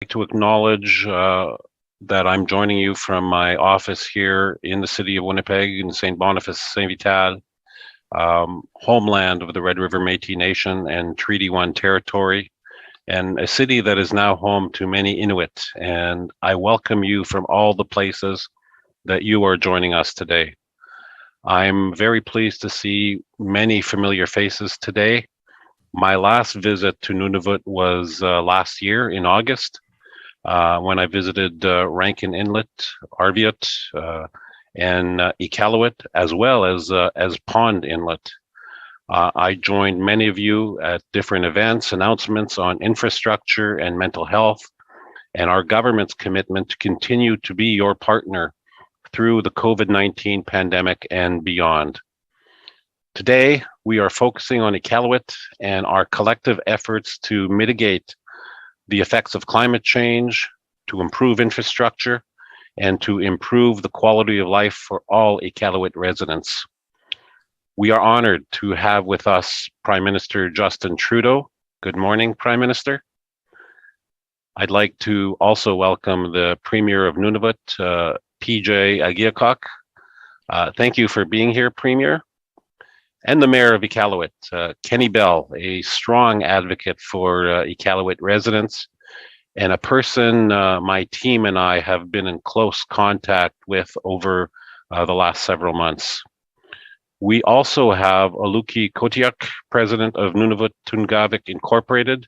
To acknowledge that I'm joining you from my office here in the city of Winnipeg in St. Boniface, St. Vital, homeland of the Red River Métis Nation and Treaty 1 territory, and a city that is now home to many Inuit. And I welcome you from all the places that you are joining us today. I'm very pleased to see many familiar faces today. My last visit to Nunavut was last year in August, when I visited Rankin Inlet, Arviat, and Iqaluit, as well as Pond Inlet. I joined many of you at different events, announcements on infrastructure and mental health, and our government's commitment to continue to be your partner through the COVID-19 pandemic and beyond. Today, we are focusing on Iqaluit and our collective efforts to mitigate the effects of climate change, to improve infrastructure, and to improve the quality of life for all Iqaluit residents. We are honored to have with us Prime Minister Justin Trudeau. Good morning, Prime Minister. I'd like to also welcome the Premier of Nunavut, P.J. Akeeagok. Thank you for being here, Premier. And the Mayor of Iqaluit, Kenny Bell, a strong advocate for Iqaluit residents, and a person my team and I have been in close contact with over the last several months. We also have Iqaluit, President of Nunavut Tungavik Incorporated.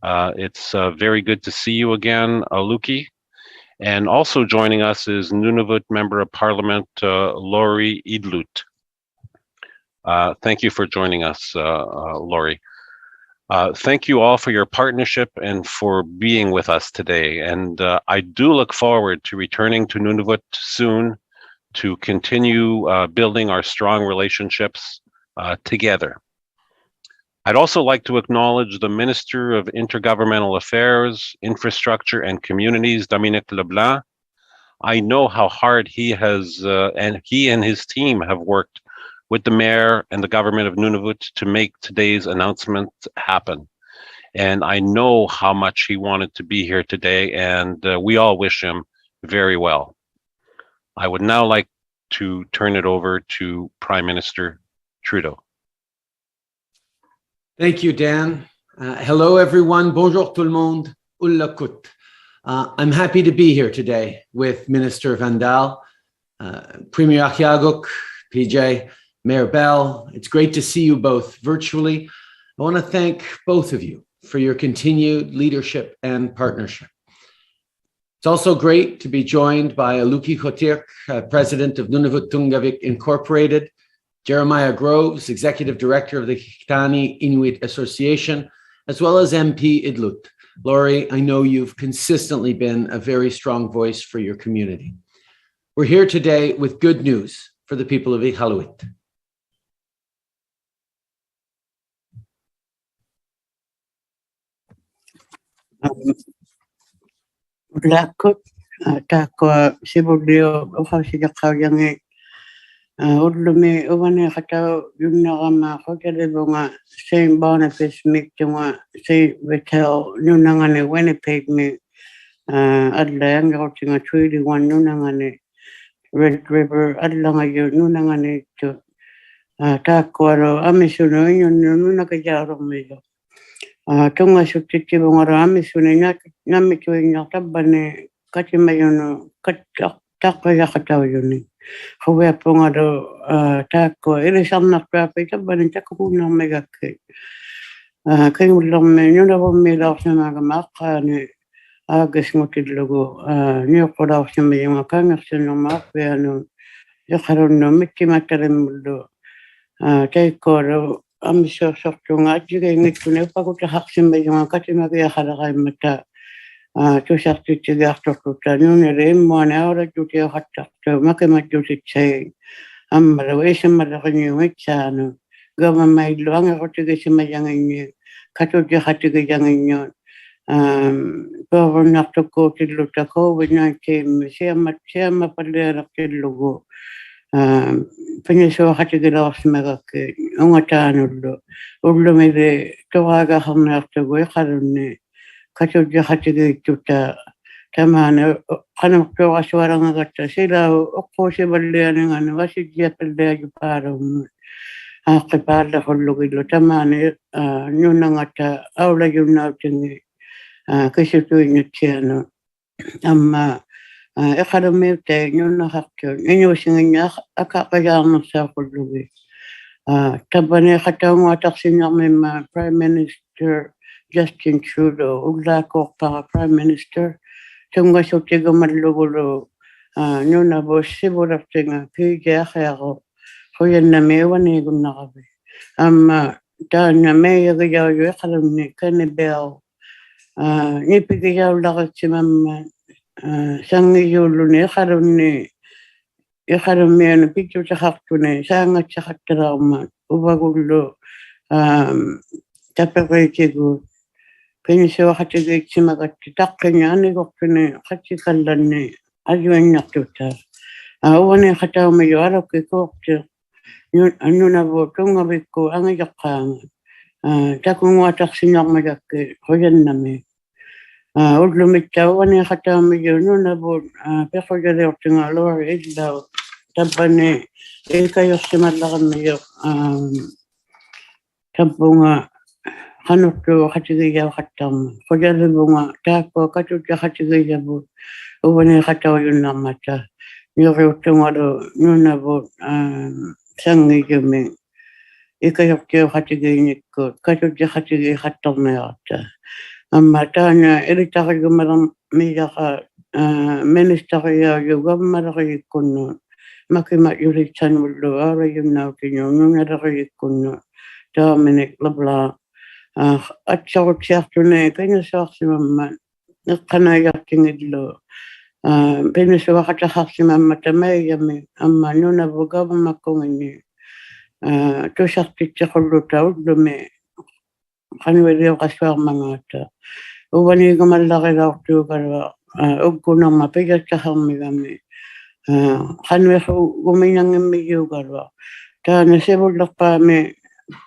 It's very good to see you again, Iqaluit. And also joining us is Nunavut Member of Parliament, Lori Iqaluit. Thank you for joining us, Lori. Thank you all for your partnership and for being with us today. And I do look forward to returning to Nunavut soon to continue building our strong relationships together. I'd also like to acknowledge the Minister of Intergovernmental Affairs, Infrastructure and Communities, Dominique Leblanc. I know how hard he and his team have worked with the Mayor and the government of Nunavut to make today's announcement happen. And I know how much he wanted to be here today, and we all wish him very well. I would now like to turn it over to Prime Minister Trudeau. Thank you, Dan. Hello, everyone. Bonjour tout le monde. Iqaluit. I'm happy to be here today with Minister Vandal, Premier Akeeagok, P.J., Mayor Bell. It's great to see you both virtually. I want to thank both of you for your continued leadership and partnership. It's also great to be joined by Iqaluit, President of Nunavut Tungavik Incorporated, Jeremiah Groves, Executive Director of the Iqaluit Inuit Association, as well as MP Iqaluit. Lori, I know you've consistently been a very strong voice for your community. We're here today with good news for the people of Iqaluit. Lakot takwa sibudio ofasida kayange udlumi uwane kata yunagama hotele bunga St. Boniface miktunga St. Vital nunangane Winnipeg me adlang rotinga Treaty 1 nunangane Red River adlanga yu nunangane to takwa amisuno nunakajaro mejo tunga sutiti bungara amisuno namitunya tabane katimayono takwa katawuni Howe pungado tako ilisamna krapi tabane takuna megake kayulom Nunavut milosna magmakane agus mutidlogo nyukodaw simayunga kangarsino makweano yakarono mikimataremuldo taikoro amisho soktunga jige ngitune pakuta haksimayunga katimagya halagai mata tusakti tigartokuta nunere mwana ora tuti hatakto makematuti tsay amara weishamaragni wechano gama mailo anga rotige simayangani katoje hatige yanganyo Governor to go to the COVID-19, Shama Palera Kilugo, Penisho Hatigalos Megaki, Ungatano, Ulumide, Towaga Hamna to Weharone, katudja hatigiittuta tamana qanuqtuaqasuarangagatta silau oqquusivallianingan vasijjiapalliajupaarum aqqipaallaqullugilu tamani nunangata aulajunnaautingi kisutuinnutsianu amma iqalumiutai nunnaqartu inuusinginniaq aqaqajaarnersaaqullugi tabani qataunguataqsinnarmimma Prime Minister Justin Trudeau ullaakoorpara Prime Minister tungasutigumalluгulu Nunavut sivulartinga P.J. Akeeagok quyannamiuaniigunnaqavi amma taanna meiyagijaaju iqalunni kanibel nipigijaulaqatsimamma sangiyuulluni iqalummianu pitutaqartuni saangatsaqattalaarma uvagullu tapeqiitigu pinisuaqatigiitsimagatti taqqinga anigortuni qatsikallanni ajuannartutta uvani qataumiyu alukki Nunavut tungavikku angijaqqaanga takunguataqsinnarmagakki quyannami ullumitta uvani qataumiyu Nunavut pequjaliortinga Lori illau tabbani ikajorsimallaqammiyu tabunga qanurtu qatigijauqattarma qujalibunga taakkua katutta qatigijavu uvani qatauyunnarmata niuriuttungalu Nunavut sangijumi ikajortiu qatigiinikkuut katutta qatigiiqattarniaqatta amma taana ilitaqigumalam miyaqa ministeriaaju gammalaqigikkunnuut makimat yulitsanullu aurajunnautinu nunalaqigikkunnu Dominic Labla atsarutsiartuni pinisuarsimamma iqqanaajartingillu pinisuaqataqarsimamma tamaiyami amma Nunavut governmakkunginni tusartitsequlluta ullumi qanuiliuqassuarmangaata uvaniigumallaqilaortuugalua uggunarma pijattaharmigami qanuiqu guminangimmiyuugalua taana sivullerpaami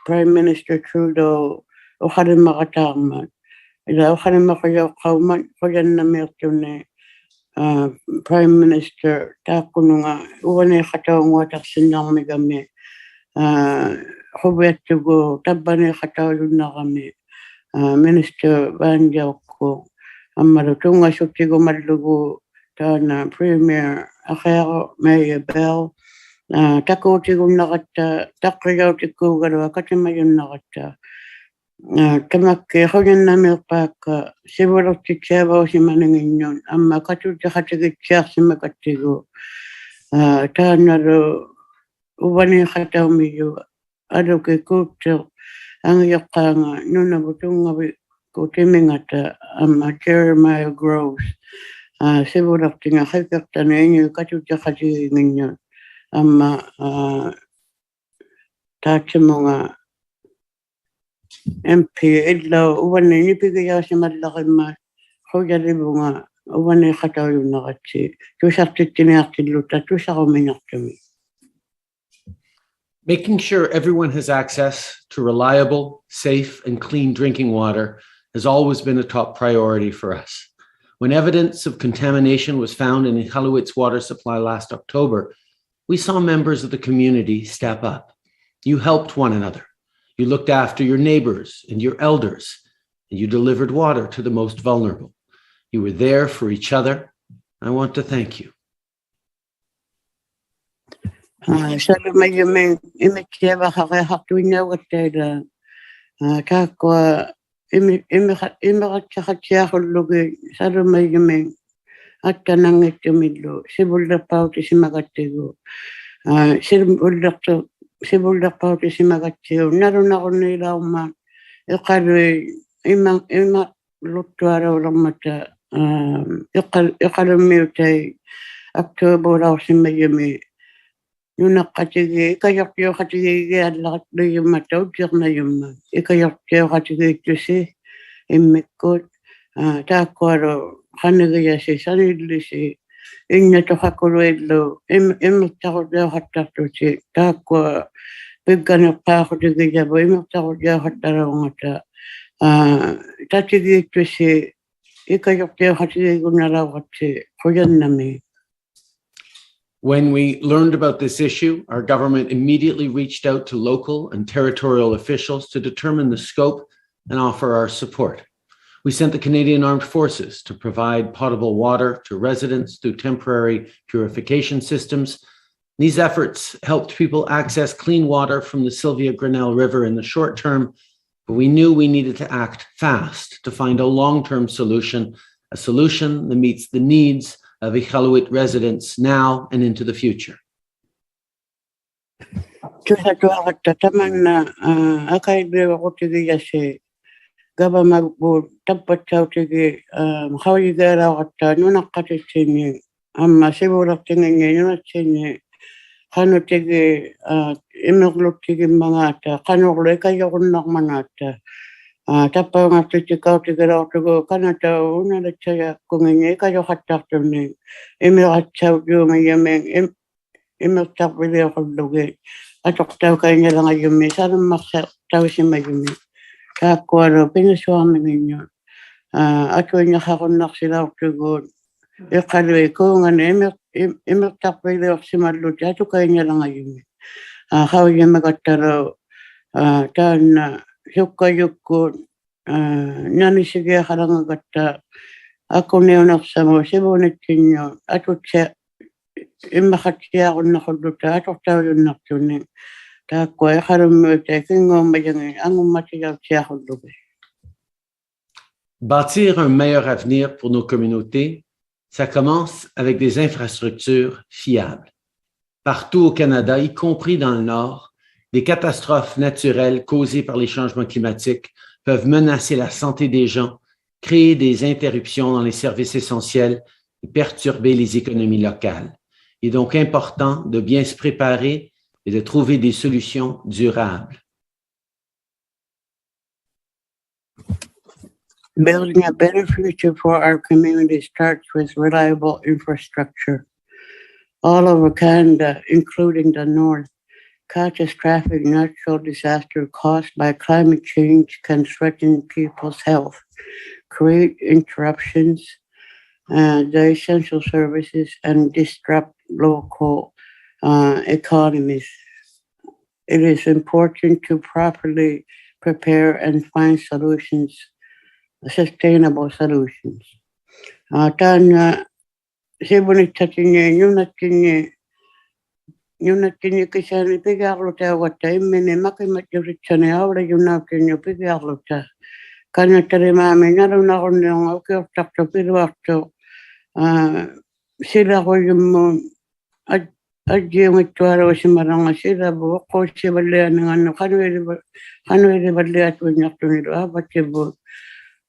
Prime Minister Trudeau uqalimmaqataarmat ila uqalimmaqajauqqaumat quyannamiirtuni Prime Minister taakkununga uvaniiqataunguataqsinnarmigami hubiattugu tabbani qataullunnaqami Minister Vandal ammalu tungasutigumallugu taana Premier Akeeagok Bell takuutigunnaqatta taqqijautikkuugalua katimayunnaqatta tamakki quyannamiirpaakka sivulortitsiavausimaninginnun amma katutta qatigitsiarsimakattigu taanalu uvani qataumiyu aluki kuutteq angiyaqqaanga Nunavut tungavikku timingata amma Jeremiah Groves sivulortinga qikertani inyu katutta qatigiinginnun amma taatsimunga MP illau uvani nipigijaasimallaqimaa qujalibunga uvani qatauyunnaqatsi tusartittiniartillutta tusaruminartumi. Making sure everyone has access to reliable, safe, and clean drinking water has always been a top priority for us. When evidence of contamination was found in Iqaluit's water supply last October, we saw members of the community step up. You helped one another. You looked after your neighbors and your elders, and you delivered water to the most vulnerable. You were there for each other. I want to thank you. Salumayumin imitsiavaqaqeqartuinaugattaila taakkua imiqatsiaqullugi salumayumin attanangittumillu sivullerpautisimagattigu sivullerpautisimagattigu narunaqunniilaarma iqalui imaluttuaruulermata iqalummiutai October-laursimmayumi nunaqqatigi ikajortiuqatigigiallaqatluyummata utiernayumma ikajortiuqatigiittusi immikkut taakkualu qanigiyasi sanillisi innatuqakuluillu immertaqulliuqattartusi taakkua pigganeqqaaqutigijavu immertaqulliuqattaruungata tatigiittusi Iqaluit Akeeagok Koyanami. When we learned about this issue, our government immediately reached out to local and territorial officials to determine the scope and offer our support. We sent the Canadian Armed Forces to provide potable water to residents through temporary purification systems. These efforts helped people access clean water from the Sylvia Grinnell River in the short term, but we knew we needed to act fast to find a long-term solution, a solution that meets the needs of Iqaluit residents now and into the future. Gaba magbo tapat chautigi khawigara wata nuna katitini amma siburak tingi nuna tini khanu tigi imegluk tigi mangata khanu leka yogunnak manata tapa ngatiti kautigira watugo kanata una lechaya kungi kayo khataktumni imegat chautjuma yemeng imetak video khullugi atoktaw kanya langa yumi sarum maksa tawsima yumi Kakwaro pinasuang ninyo. Ato niya kakunak sila tugon. Iqaluit ko nga imek takpili of si Marlut. Ato kayo niya lang ngayon. How niya magataro. Tan yukayuk ko. Nanisige karang agata. Ako niyonak sa mo. Sibunit kinyo. Ato siya. Imakatiya ako nakuduta. Ato tayo yung nakunin. Bâtir un meilleur avenir pour nos communautés, ça commence avec des infrastructures fiables. Partout au Canada, y compris dans le Nord, des catastrophes naturelles causées par les changements climatiques peuvent menacer la santé des gens, créer des interruptions dans les services essentiels et perturber les économies locales. Il est donc important de bien se préparer et de trouver des solutions durables. Building a better future for our community starts with reliable infrastructure. All over Canada, including the North, catastrophic natural disaster caused by climate change can threaten people's health, create interruptions, the essential services, and disrupt local economies. It is important to properly prepare and find solutions, sustainable solutions. Tan sibunit tatinye yunatinye kisani pigarluta wata imene makimaturichane awra yunatinye pigarluta kana tarimame narunarunong okyortakto pirwakto sila koyum Ajiyong ituara simaranga sila buko sibalya ng kanweri balya at winyak tuniro abatibo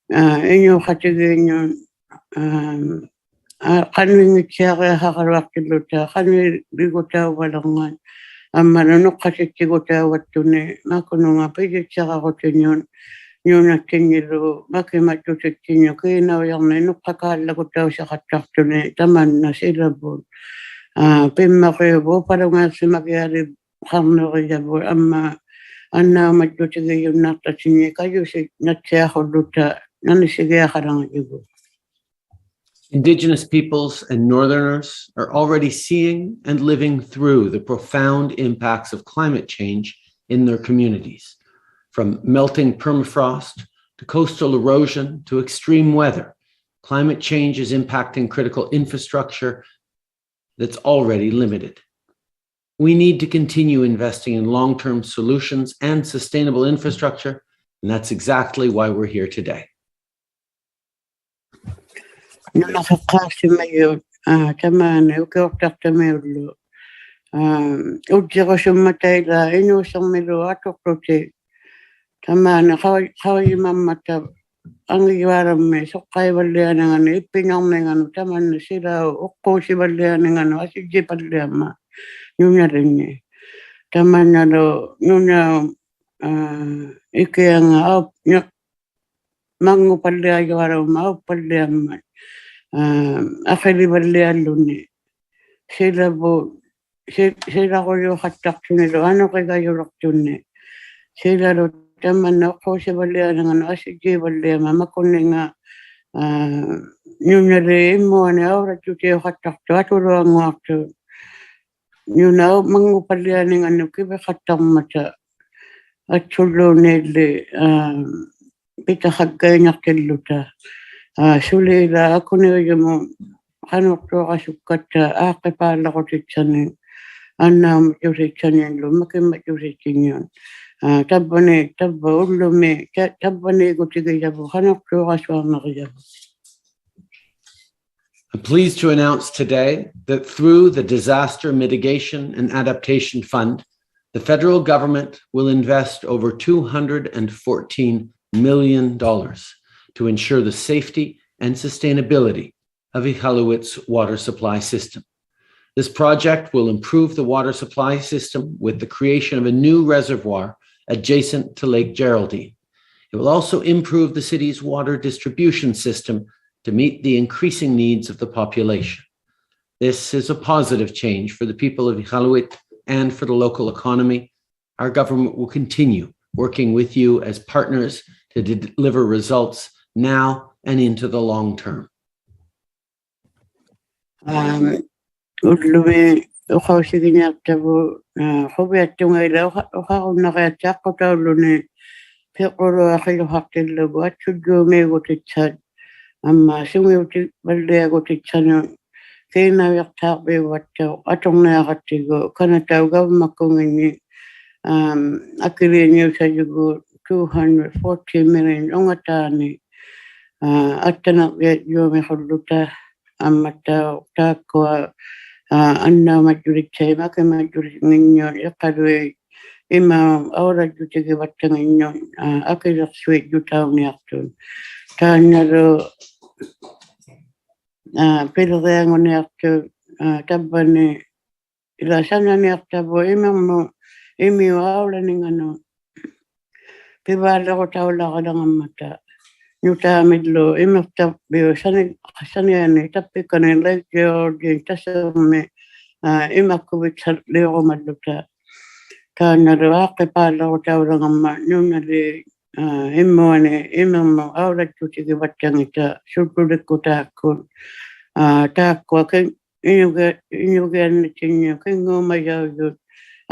inyo katigin yung kanwing itsaka hakarwakiluta kanweri bigota walangan manunok kasi tigota watune makununga pwede tsaka ko tinyon yun natin nilo makimatutit tinyo kinaw yung nukakala ko tayo sa katraktune taman na sila bu Pimmakibo parang nga si Magyari Harnoriabo ama ana magdutige yung natasinye kayo si natsiyaho duta nanisige karang ibo. Indigenous peoples and Northerners are already seeing and living through the profound impacts of climate change in their communities, from melting permafrost to coastal erosion to extreme weather. Climate change is impacting critical infrastructure that's already limited. We need to continue investing in long-term solutions and sustainable infrastructure, and that's exactly why we're here today. Ang iwaram me so kay balya ng ipinang ng taman sila ukko si balya ng asigi balya ma yung na rin ni taman na do yung na ikiyang mangu balya iwaram ma balya ma akali balya luni sila ko yung hatak tunilo ano kay kayo raktunni sila do taman na ko si balya ng asigi balya ma makunin nga Nunare mo ne ora tuti hatakto aturo ngakto. Nuna mangu palianing anu kibe hatam mata. Atulo nele pita haggay nakiluta. Suli la ako ne yamo hanokto asukata aqipa lakotitsani. Anna maturitsani lo makimaturitinyon. Tabane tabba ullume tabane gotigayabu hanokto aswamagayabu. I'm pleased to announce today that through the Disaster Mitigation and Adaptation Fund, the federal government will invest over $214 million to ensure the safety and sustainability of Iqaluit's water supply system. This project will improve the water supply system with the creation of a new reservoir adjacent to Lake Geraldine. It will also improve the city's water distribution system to meet the increasing needs of the population. This is a positive change for the people of Iqaluit and for the local economy. Our government will continue working with you as partners to deliver results now and into the long term. Ullume uqausigiñaaqtavu qubiattungaila uqaqunnaqaatsaqqutauluni piqulu aqiluhaqtillugu atsulluumiigutitsat amma sungiuti balliagutitsanu kiinaviaqtaarpiugattau atorniaqattigu kanatau gavmakkunginni akiliiniusajugu $240 million ungataani attanaqviat yuumiqulluta ammattau taakkua anna majuritsai makimajuringinyo iqalui ima aurajutigi vattanginyo akilaqsuit jutauniartun taannalu pilrianguniartu tabbani ila sananiartavu imammu imiu aulaninganu pivaallaqutaulaqalangammata Nutaamidlu imirtabbiu saniani tappikani Lake Georgian tasummi imakkuvitsat liurumalluta kaannalu aaqqipaallaruutaulangamma nunali immuani imirmu aulatutigi vattangita sullulikkutaakkun taakkua inugiannitsinniu kinguumayaujut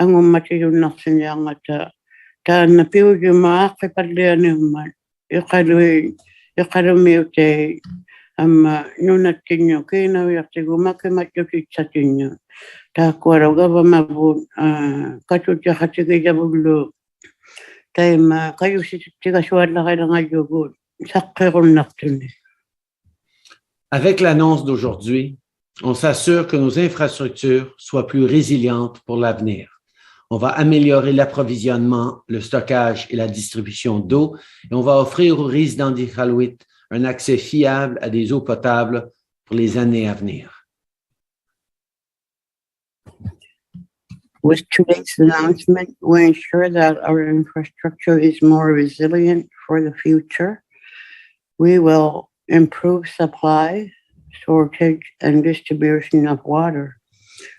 angummatiyunnarsiñaangata taanna piujuma aaqqipallianiumman iqalumiutei amma nunattinyo kiinaviartigu makimatjutitsatinnyo taakkuaru gavamavun katutjaqatigijavullu taima qayusitittigasuallaqilangayugut saqqerunnartunni. Avec l'annonce d'aujourd'hui, on s'assure que nos infrastructures soient plus résilientes pour l'avenir. On va améliorer l'approvisionnement, le stockage et la distribution d'eau, et on va offrir aux résidents d'Iqaluit un accès fiable à des eaux potables pour les années à venir. With today's announcement, we ensure that our infrastructure is more resilient for the future. We will improve supply, storage, and distribution of water.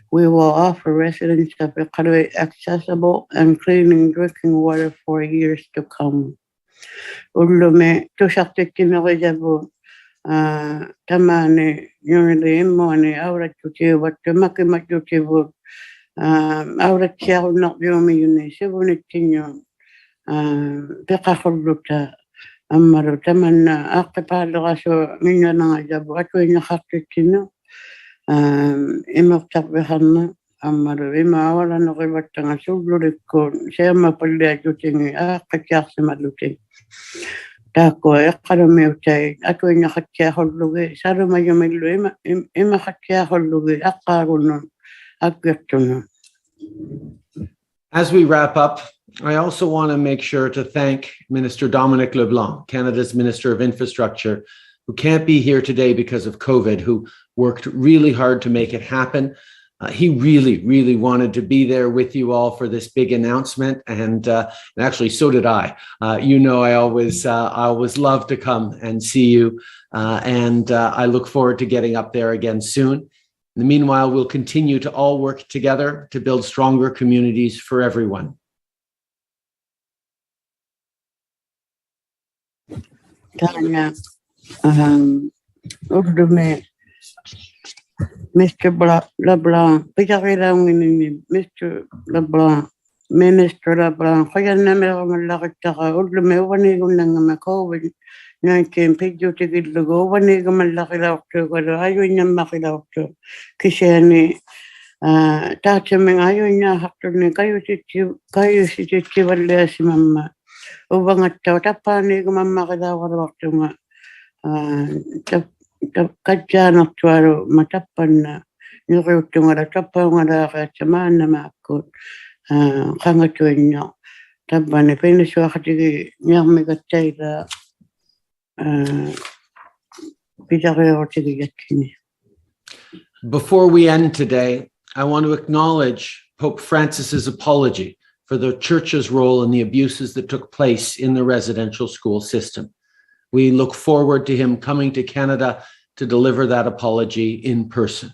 We will offer residents of Iqaluit accessible and clean drinking water for years to come. Ullume tusartikkinerijavu tamani yunili immuani auratutiuvat makimatjutivu auratsiarunarjuumi sivunittinyu piqaqulluta ammaru tamanna aaqqipaalerasu minganangajavu atuinnaqartittinnu imertarviharna ammaru imaawalanerivattanga sullulikkuun siamapalliajutingi aaqqatiarsimallutin taakkua iqqalumiutai atuinnaqatsiaqullugi salumayumillu imaqatsiaqullugi aqqaagunnun akvirtunnu. As we wrap up, I also want to make sure to thank Minister Dominic LeBlanc, Canada's Minister of Infrastructure, who can't be here today because of COVID, who worked really hard to make it happen. He really wanted to be there with you all for this big announcement, and actually so did I. I always love to come and see you, and I look forward to getting up there again soon. In the meanwhile, we'll continue to all work together to build stronger communities for everyone. Tanya Urdume Mr. LeBlanc, Pijakilang ini Mr. LeBlanc, Minister LeBlanc, kaya na meron malakit saka urdume wani ko nang COVID-19 pidyo tigil lugo wani ko malaki laukto kada ayo niya makilaukto kasi ni tata meng ayo niya hakto ni kayo si titi wala si mama ubang at tapa ni ko mama kilawar wakto nga Kajana tuaro matapan na nirutungara tapangara kacamana makut kangatunya tabane peniswa khati nyamega taila Before we end today, I want to acknowledge Pope Francis's apology for the Church's role in the abuses that took place in the residential school system. We look forward to him coming to Canada to deliver that apology in person.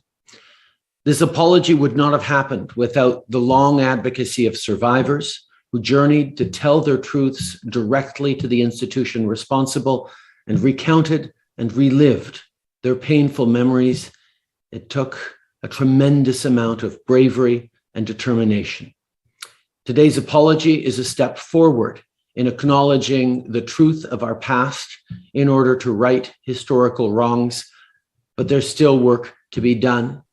This apology would not have happened without the long advocacy of survivors who journeyed to tell their truths directly to the institution responsible and recounted and relived their painful memories. It took a tremendous amount of bravery and determination. Today's apology is a step forward in acknowledging the truth of our past in order to right historical wrongs, but there's still work to be done.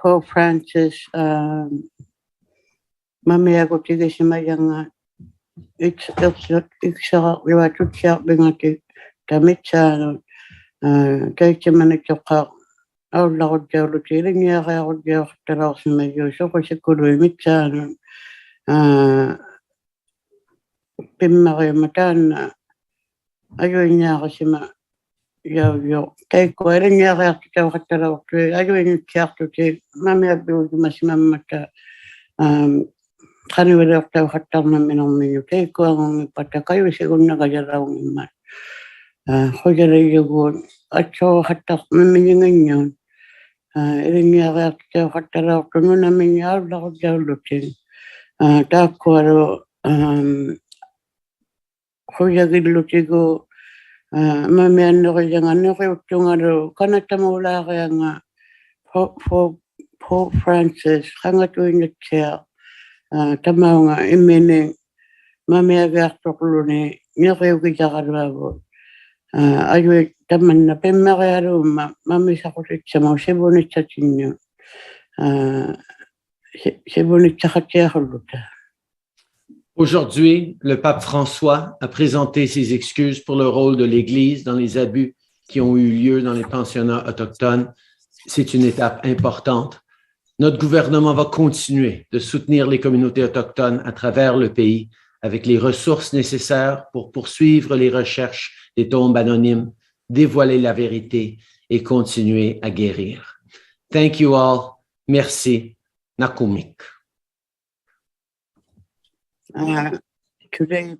Pope Francis, Akeeagok simayang Iqaluit bingati tamitsa kaichamanitoqa aullarutjaulutilingiaqaarutjao talaarsimayu soqasikuluimitsaanu pimmariumataanna ayuinniaqasima yo kaikkualingiaqaartitauqattalaortui ayuinnitsiartuti mamiabbiutumasimammatta qanivileortauqattarnamminermiu kaikkuangungippatta kayusigunnaqa Hojarayugun atsoqattar mimmiginganniun ilingiaqaartitauqattalaortununammingiaullarutjaullutin taakkualu hojagillutigu mamiannerillanganneриутtungalu kanattamuulaarianga Pope Francis qangatuinatsia tamaunga immini mamiagiartoqluni neriukitaqaluagu ayuit tamanna pimmarialuumma mamisaqutitsamu sibunitsatinnu sibunitsaqatiaqulluta. Aujourd'hui, le pape François a présenté ses excuses pour le rôle de l'Église dans les abus qui ont eu lieu dans les pensionnats autochtones. C'est une étape importante. Notre gouvernement va continuer de soutenir les communautés autochtones à travers le pays avec les ressources nécessaires pour poursuivre les recherches des tombes anonymes, dévoiler la vérité et continuer à guérir. Thank you all. Merci. Nakumik. Today